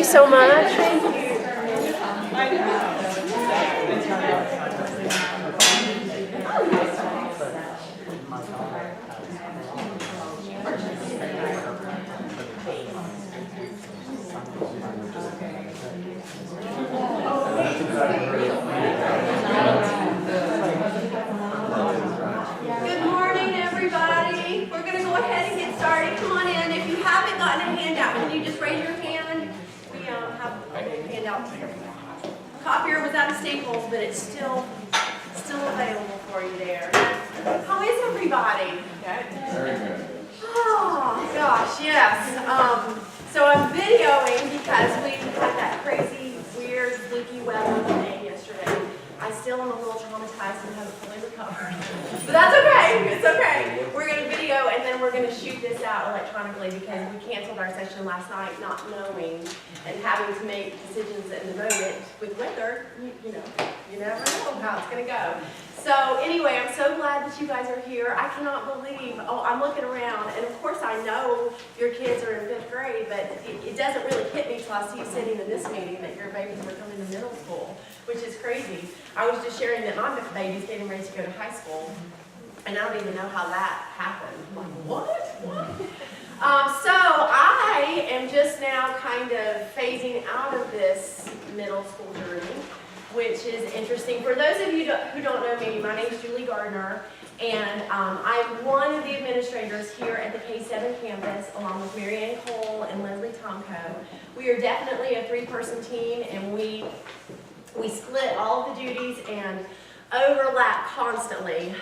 so much. Good morning, everybody. We're going to go ahead and get started. Come on in. If you haven't gotten a handout, can you just raise your hand? We have a handout here. Copier was out of Staples, but it's still available for you there. How is everybody? Very good. Oh, gosh, yes. So I'm videoing because we had that crazy, weird, fluky weather day yesterday. I still am a little traumatized and haven't fully recovered. But that's okay. It's okay. We're going to video and then we're going to shoot this out electronically because we canceled our session last night not knowing and having to make decisions in the moment with weather. You never know how it's going to go. So anyway, I'm so glad that you guys are here. I cannot believe, I'm looking around, and of course I know your kids are in 5th grade, but it doesn't really hit me till I see you sitting in this meeting that your babies are coming to middle school, which is crazy. I was just sharing that my baby's getting ready to go to high school, and I don't even know how that happened. I'm like, what? So I am just now kind of phasing out of this middle school journey, which is interesting. For those of you who don't know me, my name is Julie Gardner, and I'm one of the administrators here at the K7 campus, along with Mary Ann Cole and Leslie Tomko. We are definitely a 3-person team, and we split all of the duties and overlap constantly.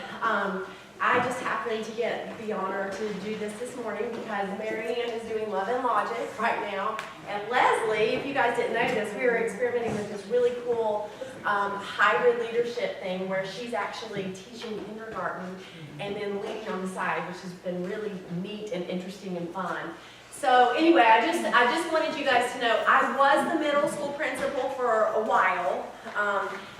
I just happened to get the honor to do this morning because Mary Ann is doing Love and Logic right now. And Leslie, if you guys didn't know this, we were experimenting with this really cool hybrid leadership thing where she's actually teaching kindergarten and then leading on the side, which has been really neat and interesting and fun. So anyway, I just wanted you guys to know I was the middle school principal for a while,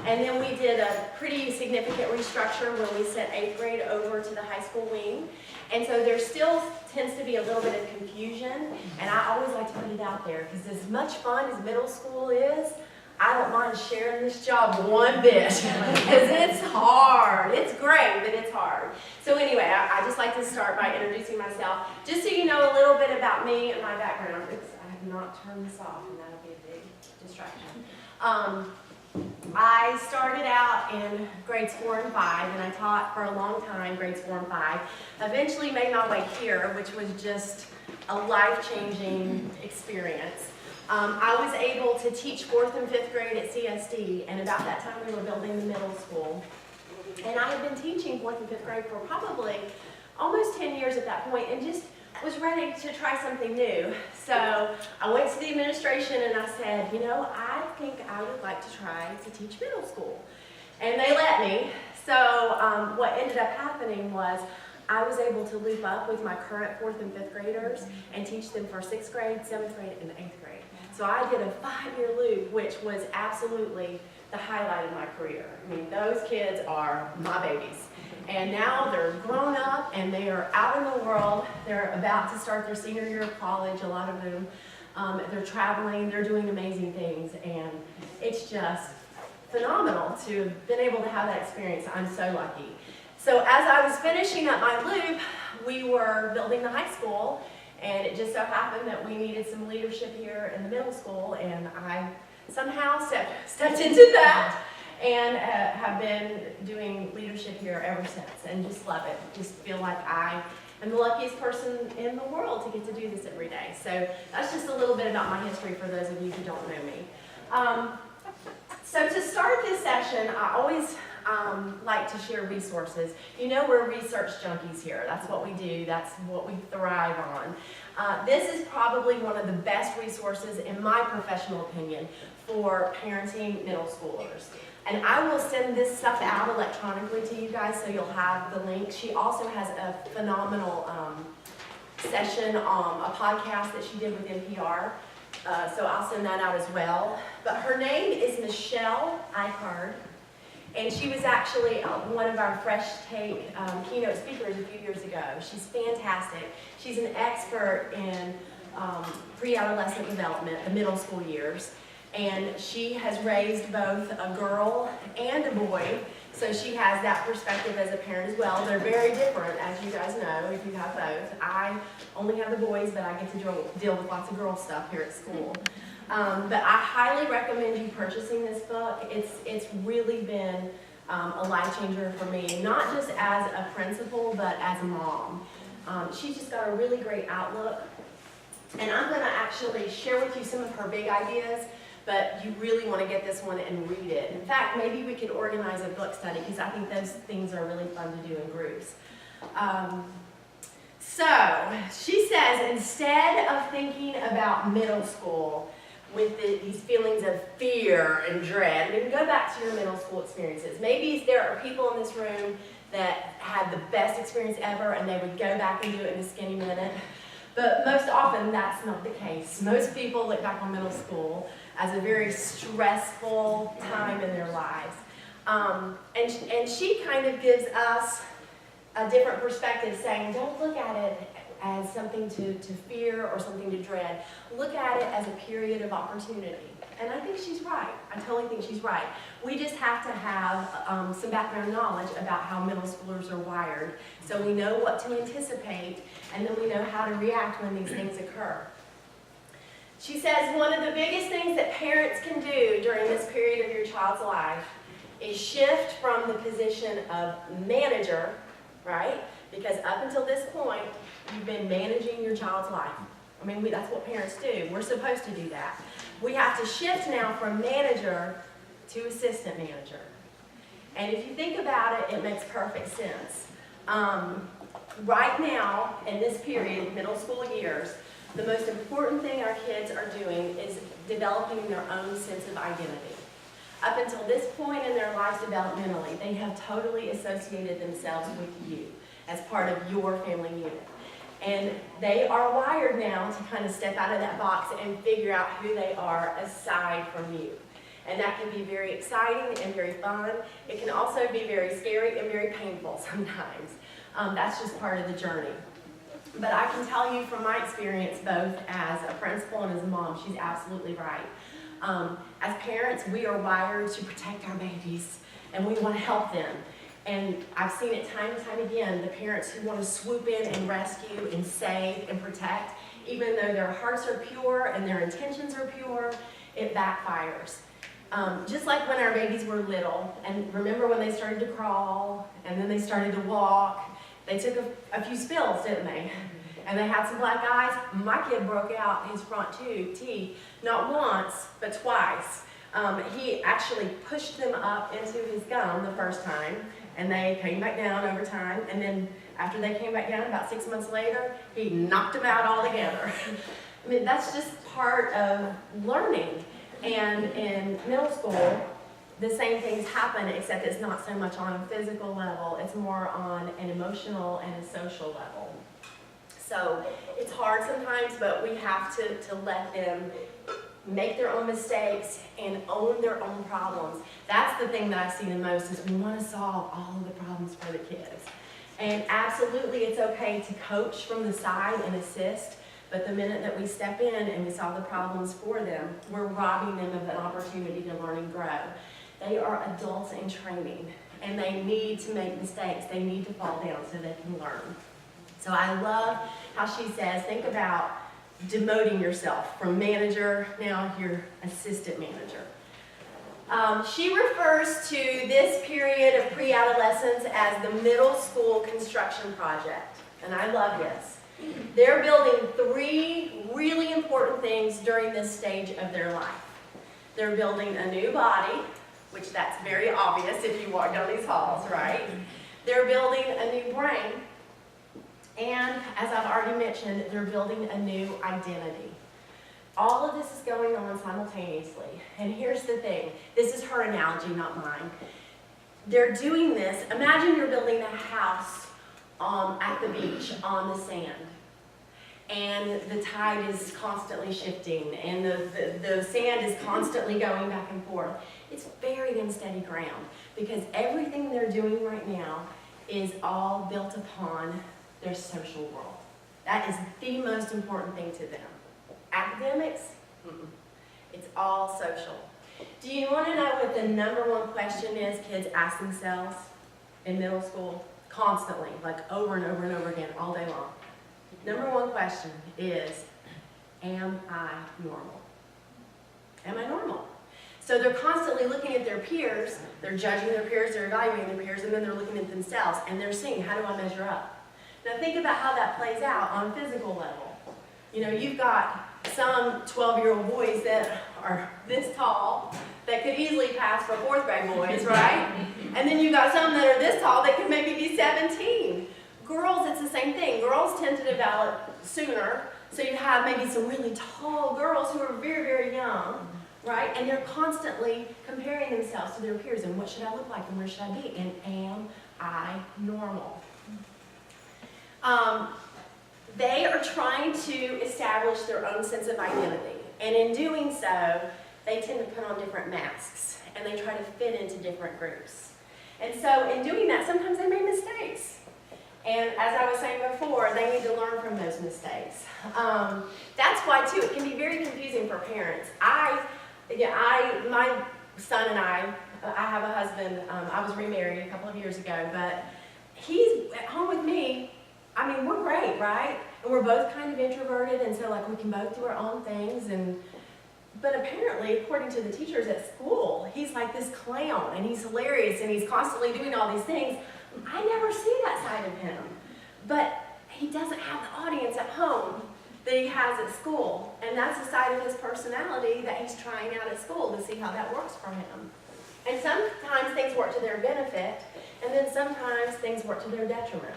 and then we did a pretty significant restructure when we sent 8th grade over to the high school wing. And so there still tends to be a little bit of confusion, and I always like to put it out there because as much fun as middle school is, I don't mind sharing this job one bit because it's hard. It's great, but it's hard. So anyway, I just like to start by introducing myself, just so you know a little bit about me and my background. Oops, I have not turned this off, and that'll be a big distraction. I started out in grades 4 and 5, and I taught for a long time, grades 4 and 5. Eventually made my way here, which was just a life-changing experience. I was able to teach 4th and 5th grade at CSD, and about that time we were building the middle school. And I had been teaching 4th and 5th grade for probably almost 10 years at that point, and just was ready to try something new. So I went to the administration and I said, I think I would like to try to teach middle school. And they let me. So what ended up happening was I was able to loop up with my current 4th and 5th graders and teach them for 6th grade, 7th grade, and 8th grade. So I did a 5-year loop, which was absolutely the highlight of my career. I mean, those kids are my babies. And now they're grown up and they are out in the world. They're about to start their senior year of college, a lot of them. They're traveling, they're doing amazing things, and it's just phenomenal to have been able to have that experience. I'm so lucky. So as I was finishing up my loop, we were building the high school, and it just so happened that we needed some leadership here in the middle school, and I somehow stepped into that and have been doing leadership here ever since, and just love it. Just feel like I am the luckiest person in the world to get to do this every day. So that's just a little bit about my history for those of you who don't know me. So to start this session, I always like to share resources. We're research junkies here. That's what we do. That's what we thrive on. This is probably one of the best resources, in my professional opinion, for parenting middle schoolers. And I will send this stuff out electronically to you guys so you'll have the link. She also has a phenomenal session, a podcast that she did with NPR. So I'll send that out as well. But her name is Michelle Icard. And she was actually one of our Fresh Take keynote speakers a few years ago. She's fantastic. She's an expert in pre-adolescent development, the middle school years. And she has raised both a girl and a boy, so she has that perspective as a parent as well. They're very different, as you guys know, if you have both. I only have the boys, but I get to deal with lots of girl stuff here at school. But I highly recommend you purchasing this book. It's really been a life changer for me, not just as a principal, but as a mom. She's just got a really great outlook. And I'm going to actually share with you some of her big ideas, but you really want to get this one and read it. In fact, maybe we could organize a book study, because I think those things are really fun to do in groups. So she says, instead of thinking about middle school with these feelings of fear and dread, I mean, go back to your middle school experiences. Maybe there are people in this room that had the best experience ever and they would go back and do it in a skinny minute. But most often, that's not the case. Most people look back on middle school as a very stressful time in their lives. And she kind of gives us a different perspective, saying, don't look at it as something to fear or something to dread. Look at it as a period of opportunity. And I think she's right. I totally think she's right. We just have to have some background knowledge about how middle schoolers are wired, so we know what to anticipate, and then we know how to react when these things occur. She says one of the biggest things that parents can do during this period of your child's life is shift from the position of manager, right? Because up until this point, you've been managing your child's life. I mean, that's what parents do. We're supposed to do that. We have to shift now from manager to assistant manager. And if you think about it, it makes perfect sense. Right now, in this period, middle school years, the most important thing our kids are doing is developing their own sense of identity. Up until this point in their lives developmentally, they have totally associated themselves with you as part of your family unit. And they are wired now to kind of step out of that box and figure out who they are aside from you. And that can be very exciting and very fun. It can also be very scary and very painful sometimes. That's just part of the journey. But I can tell you from my experience, both as a principal and as a mom, she's absolutely right. As parents, we are wired to protect our babies, and we want to help them. And I've seen it time and time again, the parents who want to swoop in and rescue and save and protect, even though their hearts are pure and their intentions are pure, it backfires. Just like when our babies were little, and remember when they started to crawl, and then they started to walk, they took a few spills, didn't they? And they had some black eyes. My kid broke out his front teeth, not once, but twice. He actually pushed them up into his gum the first time, and they came back down over time, and then after they came back down, about 6 months later, he knocked them out altogether. I mean, that's just part of learning. And in middle school, the same things happen, except it's not so much on a physical level, it's more on an emotional and a social level. So it's hard sometimes, but we have to let them make their own mistakes and own their own problems. That's the thing that I see the most, is we want to solve all of the problems for the kids. And absolutely it's okay to coach from the side and assist, but the minute that we step in and we solve the problems for them, we're robbing them of an opportunity to learn and grow. They are adults in training, and they need to make mistakes. They need to fall down so they can learn. So I love how she says, think about demoting yourself from manager, now you're assistant manager. She refers to this period of pre-adolescence as the middle school construction project, and I love this. They're building 3 really important things during this stage of their life. They're building a new body, which that's very obvious if you walk down these halls, right? They're building a new brain, and as I've already mentioned, they're building a new identity. All of this is going on simultaneously. And here's the thing. This is her analogy, not mine. They're doing this. Imagine you're building a house at the beach on the sand. And the tide is constantly shifting, and the sand is constantly going back and forth. It's very unsteady ground, because everything they're doing right now is all built upon their social world. That is the most important thing to them. Academics, it's all social. Do you want to know what the #1 question is kids ask themselves in middle school? Constantly, like over and over and over again, all day long. #1 question is, am I normal? Am I normal? So they're constantly looking at their peers, they're judging their peers, they're evaluating their peers, and then they're looking at themselves, and they're seeing, how do I measure up? Now think about how that plays out on a physical level. You know, you've got some 12-year-old boys that are this tall that could easily pass for 4th grade boys, right? And then you've got some that are this tall that could maybe be 17. Girls, it's the same thing. Girls tend to develop sooner, so you have maybe some really tall girls who are very, very young, right? And they're constantly comparing themselves to their peers, and what should I look like, and where should I be, and am I normal? They are trying to establish their own sense of identity, and in doing so, they tend to put on different masks, and they try to fit into different groups. And so in doing that, sometimes they make mistakes. And as I was saying before, they need to learn from those mistakes. That's why, too, it can be very confusing for parents. My son and I have a husband, I was remarried a couple of years ago, but he's at home with me. I mean, we're great, right? And we're both kind of introverted, and so like we can both do our own things. But apparently, according to the teachers at school, he's like this clown, and he's hilarious, and he's constantly doing all these things. I never see that side of him. But he doesn't have the audience at home that he has at school. And that's the side of his personality that he's trying out at school to see how that works for him. And sometimes things work to their benefit, and then sometimes things work to their detriment.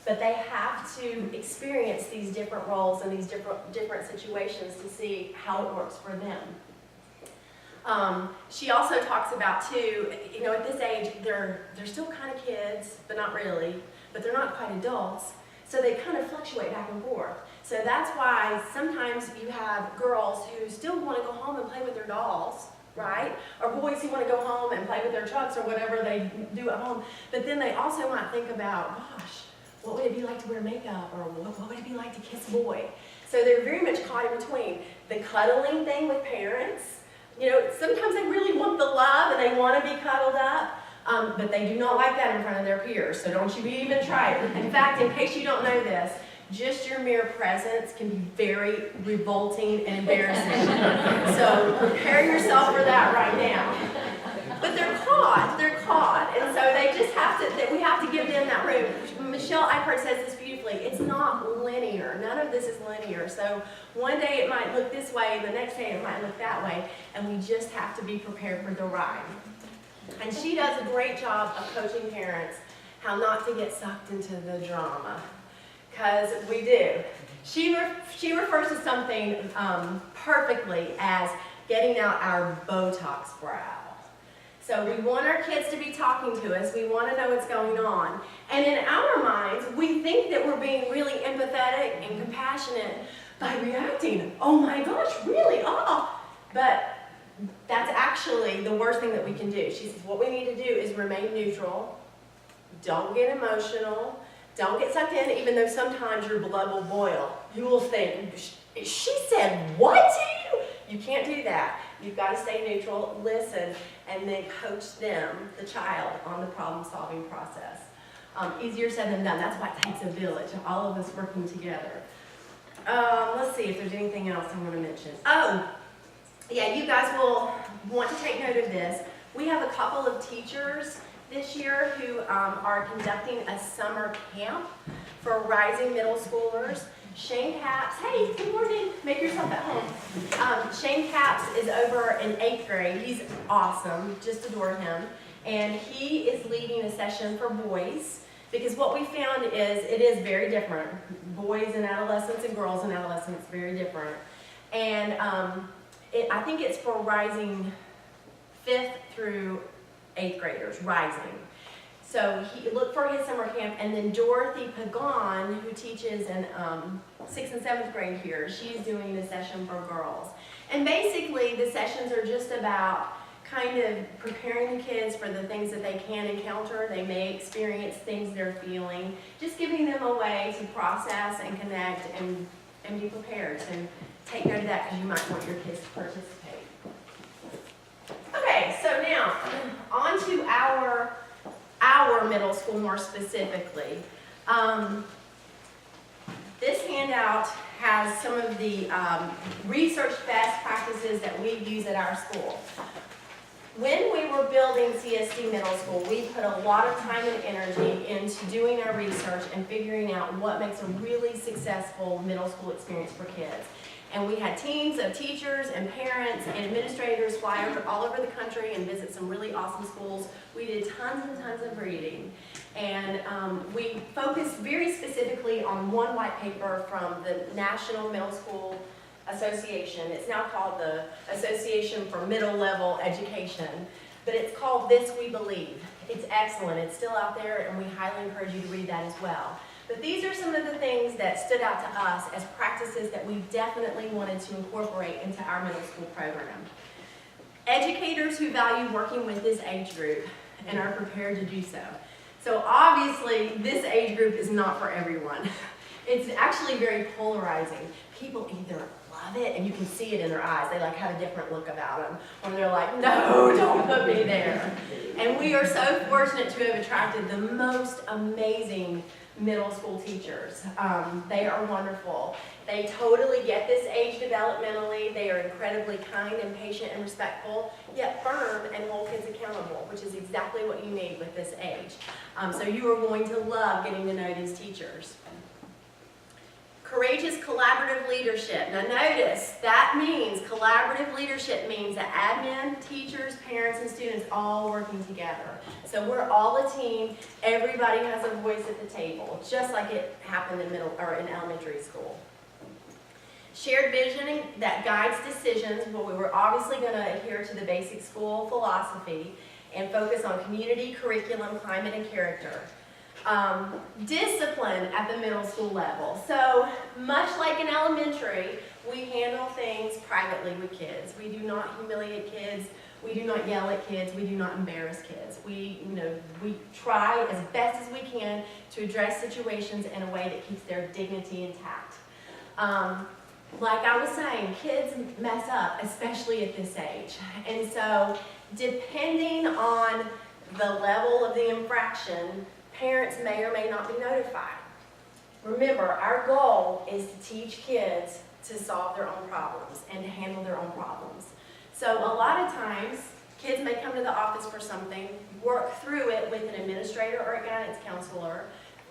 But they have to experience these different roles and these different situations to see how it works for them. She also talks about, too, you know, at this age, they're still kind of kids, but not really, but they're not quite adults, so they kind of fluctuate back and forth. So that's why sometimes you have girls who still want to go home and play with their dolls, right? Or boys who want to go home and play with their trucks or whatever they do at home, but then they also might think about, gosh, what would it be like to wear makeup, or what would it be like to kiss a boy? So they're very much caught in between. The cuddling thing with parents, you know, sometimes they really want the love and they want to be cuddled up, but they do not like that in front of their peers, so don't you even try it. In fact, in case you don't know this, just your mere presence can be very revolting and embarrassing. So prepare yourself for that right now. But they're caught, and so they just have to, we have to give them that room. Michelle Eichert says this beautifully, it's not linear. None of this is linear. So one day it might look this way, the next day it might look that way, and we just have to be prepared for the ride. And she does a great job of coaching parents how not to get sucked into the drama, because we do. She refers to something perfectly as getting out our Botox brow. So we want our kids to be talking to us. We want to know what's going on. And in our minds, we think that we're being really empathetic and compassionate by reacting. Oh my gosh, really? Oh. But that's actually the worst thing that we can do. She says what we need to do is remain neutral. Don't get emotional. Don't get sucked in, even though sometimes your blood will boil. You will think, she said what to you? You can't do that. You've got to stay neutral, listen, and then coach them, the child, on the problem-solving process. Easier said than done. That's why it takes a village, all of us working together. Let's see if there's anything else I'm going to mention. Oh, yeah, you guys will want to take note of this. We have a couple of teachers this year who are conducting a summer camp for rising middle schoolers. Shane Capps, hey, good morning, make yourself at home. Shane Capps is over in 8th grade. He's awesome, just adore him. And he is leading a session for boys, because what we found is it is very different. Boys and adolescents and girls and adolescents, very different. And I think it's for rising 5th through 8th graders, rising. So look for his summer camp, and then Dorothy Pagan, who teaches in 6th and 7th grade here, she's doing the session for girls. And basically, the sessions are just about kind of preparing the kids for the things that they can encounter. They may experience things they're feeling, just giving them a way to process and connect and and be prepared. So take note of that because you might want your kids to participate. Okay, so now on to our middle school more specifically. This handout has some of the research best practices that we use at our school. When we were building CSD Middle School, we put a lot of time and energy into doing our research and figuring out what makes a really successful middle school experience for kids. And we had teams of teachers and parents and administrators fly all over the country and visit some really awesome schools. We did tons and tons of reading. And we focused very specifically on one white paper from the National Middle School Association. It's now called the Association for Middle Level Education, but it's called This We Believe. It's excellent. It's still out there, and we highly encourage you to read that as well. But these are some of the things that stood out to us as practices that we definitely wanted to incorporate into our middle school program. Educators who value working with this age group and are prepared to do so. So obviously, this age group is not for everyone. It's actually very polarizing. People either love it, and you can see it in their eyes. They like have a different look about them. Or they're like, no, don't put me there. And we are so fortunate to have attracted the most amazing middle school teachers. They are wonderful. They totally get this age developmentally. They are incredibly kind and patient and respectful, yet firm and hold kids accountable, which is exactly what you need with this age. So you are going to love getting to know these teachers. Courageous collaborative leadership. Now notice, that means, collaborative leadership means that admin, teachers, parents, and students all working together. So we're all a team, everybody has a voice at the table, just like it happened in elementary school. Shared vision that guides decisions, but we were obviously going to adhere to the basic school philosophy and focus on community, curriculum, climate, and character. Discipline at the middle school level. So much like in elementary, we handle things privately with kids. We do not humiliate kids. We do not yell at kids. We do not embarrass kids. We try as best as we can to address situations in a way that keeps their dignity intact. Like I was saying, kids mess up, especially at this age. And so depending on the level of the infraction, parents may or may not be notified. Remember, our goal is to teach kids to solve their own problems and to handle their own problems. So a lot of times, kids may come to the office for something, work through it with an administrator or a guidance counselor,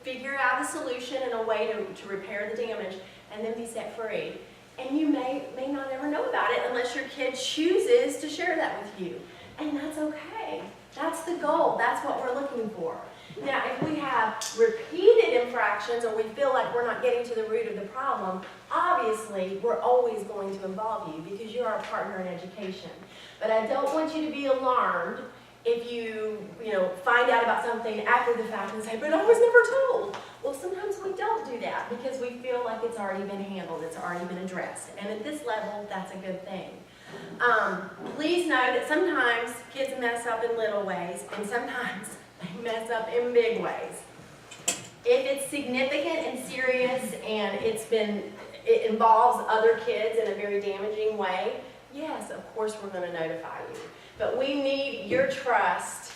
figure out a solution and a way to repair the damage, and then be set free. And you may not ever know about it unless your kid chooses to share that with you. And that's okay. That's the goal. That's what we're looking for. Now, if we have repeated infractions or we feel like we're not getting to the root of the problem, obviously, we're always going to involve you because you're our partner in education. But I don't want you to be alarmed if you find out about something after the fact and say, but I was never told. Well, sometimes we don't do that because we feel like it's already been handled, it's already been addressed. And at this level, that's a good thing. Please know that sometimes kids mess up in little ways, and sometimes they mess up in big ways. If it's significant and serious and it involves other kids in a very damaging way, yes, of course we're going to notify you. But we need your trust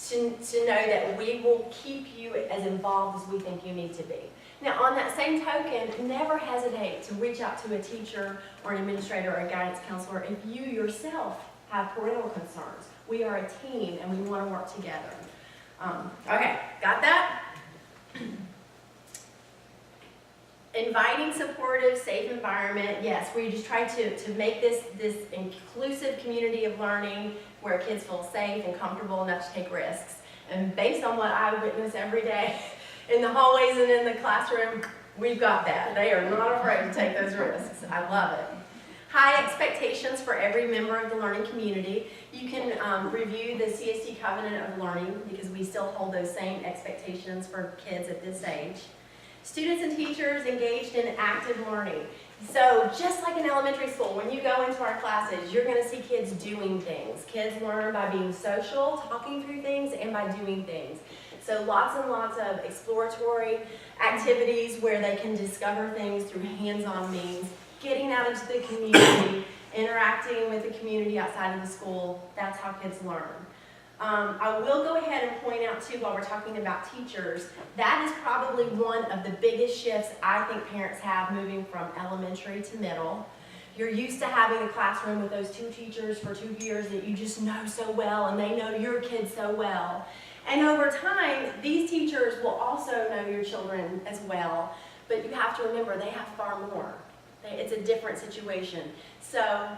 to know that we will keep you as involved as we think you need to be. Now, on that same token, never hesitate to reach out to a teacher or an administrator or a guidance counselor if you yourself have parental concerns. We are a team and we want to work together. Okay, got that? Inviting, supportive, safe environment. Yes, we just try to make this inclusive community of learning where kids feel safe and comfortable enough to take risks. And based on what I witness every day in the hallways and in the classroom, we've got that. They are not afraid to take those risks. I love it. High expectations for every member of the learning community. You can review the CSD Covenant of Learning because we still hold those same expectations for kids at this age. Students and teachers engaged in active learning. So just like in elementary school, when you go into our classes, you're going to see kids doing things. Kids learn by being social, talking through things, and by doing things. So lots and lots of exploratory activities where they can discover things through hands-on means, getting out into the community, interacting with the community outside of the school. That's how kids learn. I will go ahead and point out too, while we're talking about teachers, that is probably one of the biggest shifts I think parents have moving from elementary to middle. You're used to having a classroom with those 2 teachers for 2 years that you just know so well, and they know your kids so well. And over time, these teachers will also know your children as well, but you have to remember they have far more. It's a different situation. So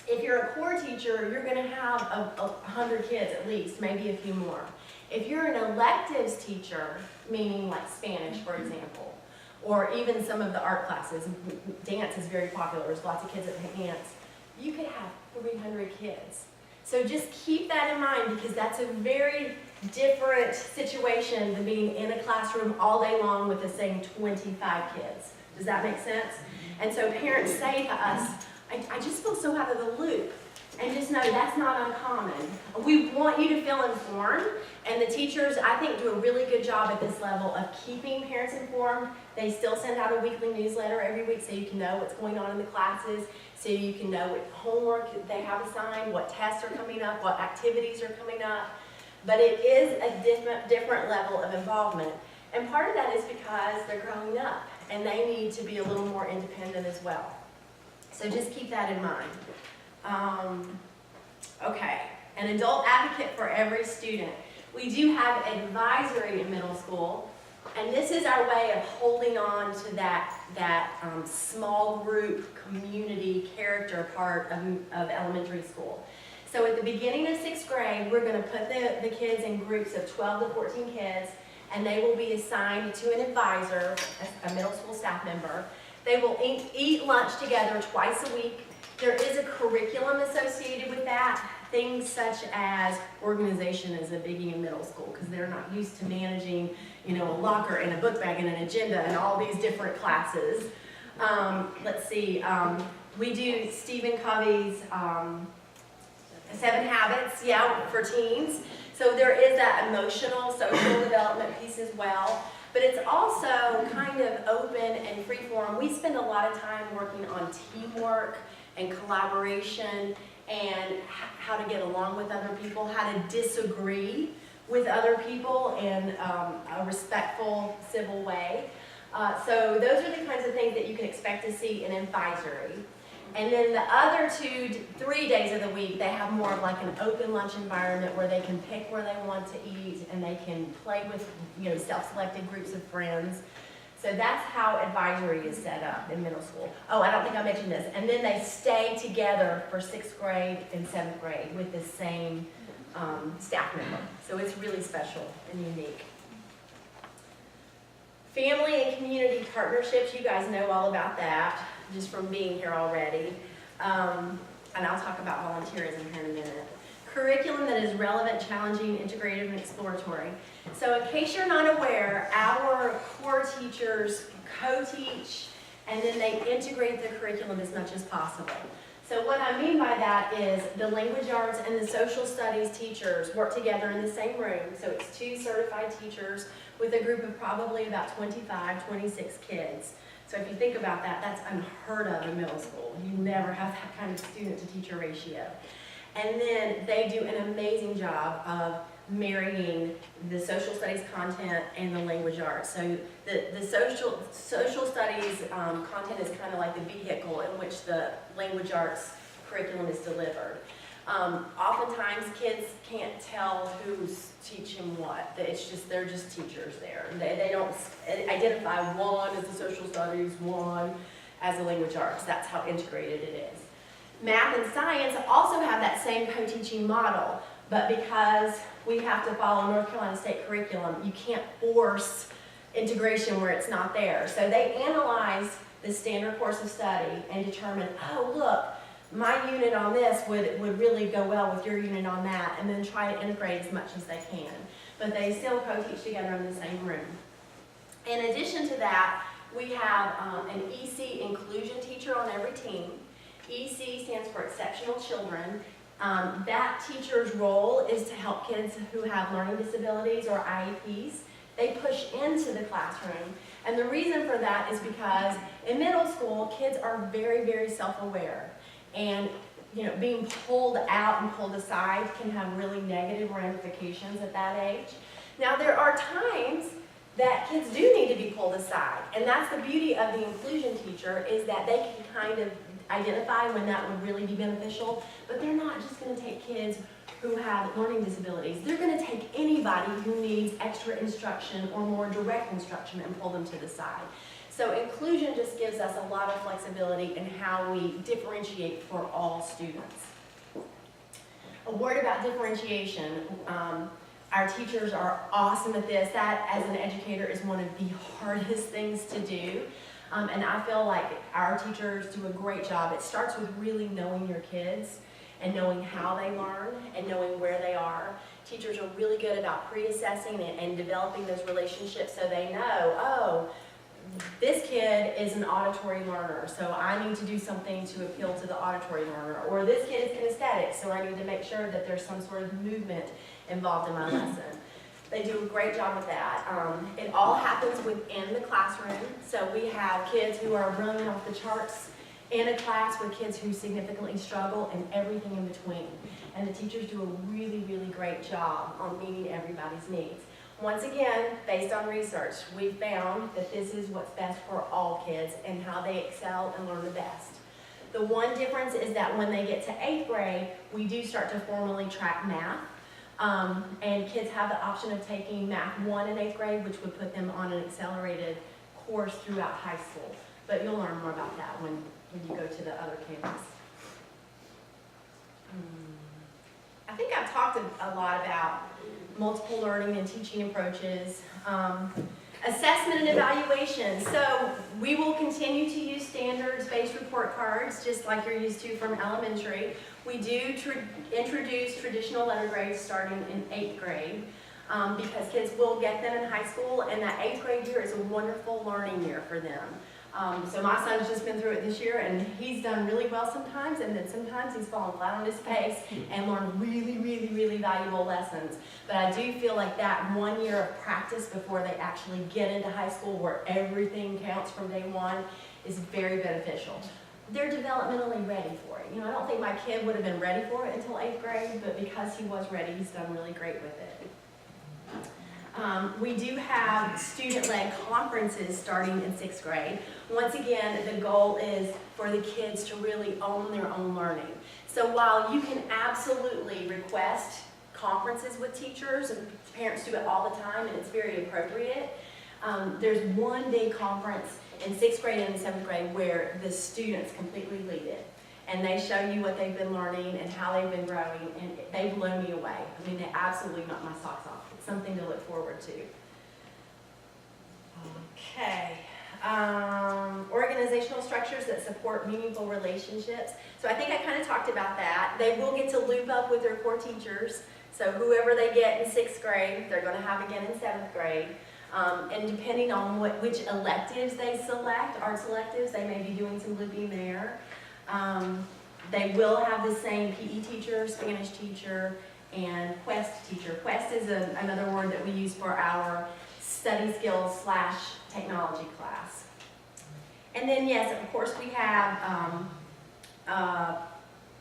if you're a core teacher, you're going to have 100 kids at least, maybe a few more. If you're an electives teacher, meaning like Spanish, for example, or even some of the art classes, dance is very popular, there's lots of kids that dance, you could have 300 kids. So just keep that in mind, because that's a very different situation than being in a classroom all day long with the same 25 kids. Does that make sense? And so parents say to us, I just feel so out of the loop. And just know that's not uncommon. We want you to feel informed, and the teachers, I think, do a really good job at this level of keeping parents informed. They still send out a weekly newsletter every week so you can know what's going on in the classes, so you can know what homework they have assigned, what tests are coming up, what activities are coming up. But it is a different level of involvement. And part of that is because they're growing up, and they need to be a little more independent as well. So just keep that in mind. Okay, an adult advocate for every student. We do have advisory in middle school, and this is our way of holding on to that small group community character part of elementary school. So at the beginning of 6th grade, we're going to put the kids in groups of 12 to 14 kids, and they will be assigned to an advisor, a middle school staff member. They will eat lunch together twice a week. There is a curriculum associated with that. Things such as organization is a biggie in middle school because they're not used to managing, a locker and a book bag and an agenda and all these different classes. Let's see, we do Stephen Covey's 7 Habits, for teens. So there is that emotional, social development piece as well. But it's also kind of open and free-form. We spend a lot of time working on teamwork and collaboration and how to get along with other people, how to disagree with other people in a respectful, civil way. So those are the kinds of things that you can expect to see in advisory. And then the other 3 days of the week, they have more of like an open lunch environment where they can pick where they want to eat and they can play with, self-selected groups of friends. So that's how advisory is set up in middle school. Oh, I don't think I mentioned this. And then they stay together for 6th grade and 7th grade with the same staff member. So it's really special and unique. Family and community partnerships, you guys know all about that, just from being here already. And I'll talk about volunteerism here in a minute. Curriculum that is relevant, challenging, integrative, and exploratory. So in case you're not aware, our core teachers co-teach and then they integrate the curriculum as much as possible. So what I mean by that is the language arts and the social studies teachers work together in the same room. So it's 2 certified teachers with a group of probably about 25, 26 kids. So if you think about that, that's unheard of in middle school. You never have that kind of student-to-teacher ratio. And then they do an amazing job of marrying the social studies content and the language arts. So the social studies content is kind of like the vehicle in which the language arts curriculum is delivered. Oftentimes kids can't tell who's teaching what. They're just teachers there. They don't identify one as the social studies, one as the language arts. That's how integrated it is. Math and science also have that same co-teaching model, but because we have to follow North Carolina State curriculum, you can't force integration where it's not there. So they analyze the standard course of study and determine, oh look, my unit on this would really go well with your unit on that, and then try to integrate as much as they can. But they still co-teach together in the same room. In addition to that, we have an EC inclusion teacher on every team. EC stands for Exceptional Children. That teacher's role is to help kids who have learning disabilities or IEPs. They push into the classroom. And the reason for that is because in middle school, kids are very, very self-aware. And being pulled out and pulled aside can have really negative ramifications at that age. Now, there are times that kids do need to be pulled aside. And that's the beauty of the inclusion teacher, is that they can kind of identify when that would really be beneficial. But they're not just going to take kids who have learning disabilities. They're going to take anybody who needs extra instruction or more direct instruction and pull them to the side. So inclusion just gives us a lot of flexibility in how we differentiate for all students. A word about differentiation. Our teachers are awesome at this. That, as an educator, is one of the hardest things to do. And I feel like our teachers do a great job. It starts with really knowing your kids and knowing how they learn and knowing where they are. Teachers are really good about pre-assessing and developing those relationships so they know, oh, this kid is an auditory learner, so I need to do something to appeal to the auditory learner. Or this kid is kinesthetic, so I need to make sure that there's some sort of movement involved in my lesson. They do a great job with that. It all happens within the classroom. So we have kids who are brilliant off the charts in a class with kids who significantly struggle and everything in between. And the teachers do a really, really great job on meeting everybody's needs. Once again, based on research, we found that this is what's best for all kids and how they excel and learn the best. The one difference is that when they get to 8th grade, we do start to formally track math. And kids have the option of taking Math 1 in 8th grade, which would put them on an accelerated course throughout high school. But you'll learn more about that when you go to the other campus. I think I've talked a lot about multiple learning and teaching approaches. Assessment and evaluation. So we will continue to use standards-based report cards, just like you're used to from elementary. We do introduce traditional letter grades starting in 8th grade because kids will get them in high school, and that 8th grade year is a wonderful learning year for them. So my son's just been through it this year, and he's done really well sometimes, and then sometimes he's fallen flat on his face and learned really, really, really valuable lessons. But I do feel like that 1 year of practice before they actually get into high school, where everything counts from day one, is very beneficial. They're developmentally ready for it. I don't think my kid would have been ready for it until 8th grade, but because he was ready, he's done really great with it. We do have student-led conferences starting in 6th grade. Once again, the goal is for the kids to really own their own learning. So while you can absolutely request conferences with teachers, and parents do it all the time, and it's very appropriate, there's one big conference in 6th grade and 7th grade where the students completely lead it. And they show you what they've been learning and how they've been growing, and they blow me away. I mean, they absolutely knock my socks off. It's something to look forward to. Okay. Organizational structures that support meaningful relationships. So I think I kind of talked about that. They will get to loop up with their core teachers. So whoever they get in 6th grade, they're going to have again in 7th grade. And depending on which electives they select, art electives, they may be doing some looping there. They will have the same PE teacher, Spanish teacher, and Quest teacher. Quest is another word that we use for our study skills / technology class. And then, yes, of course, we have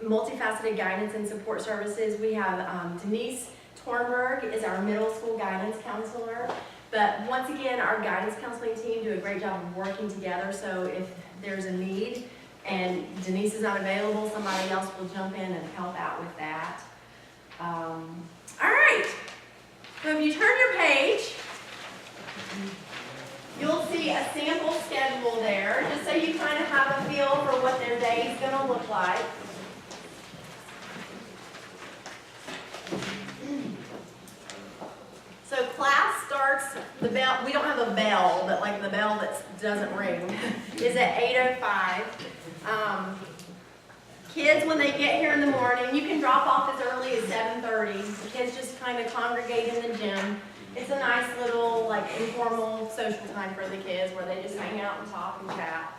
multifaceted guidance and support services. We have Denise Tornberg is our middle school guidance counselor. But once again, our guidance counseling team do a great job of working together. So if there's a need and Denise is not available, somebody else will jump in and help out with that. All right. So if you turn your page, you'll see a sample schedule there, just so you kind of have a feel for what their day is going to look like. So class starts, the bell, we don't have a bell, but like the bell that doesn't ring, is at 8:05. Kids, when they get here in the morning, you can drop off as early as 7:30. The kids just kind of congregate in the gym. It's a nice little like informal social time for the kids where they just hang out and talk and chat.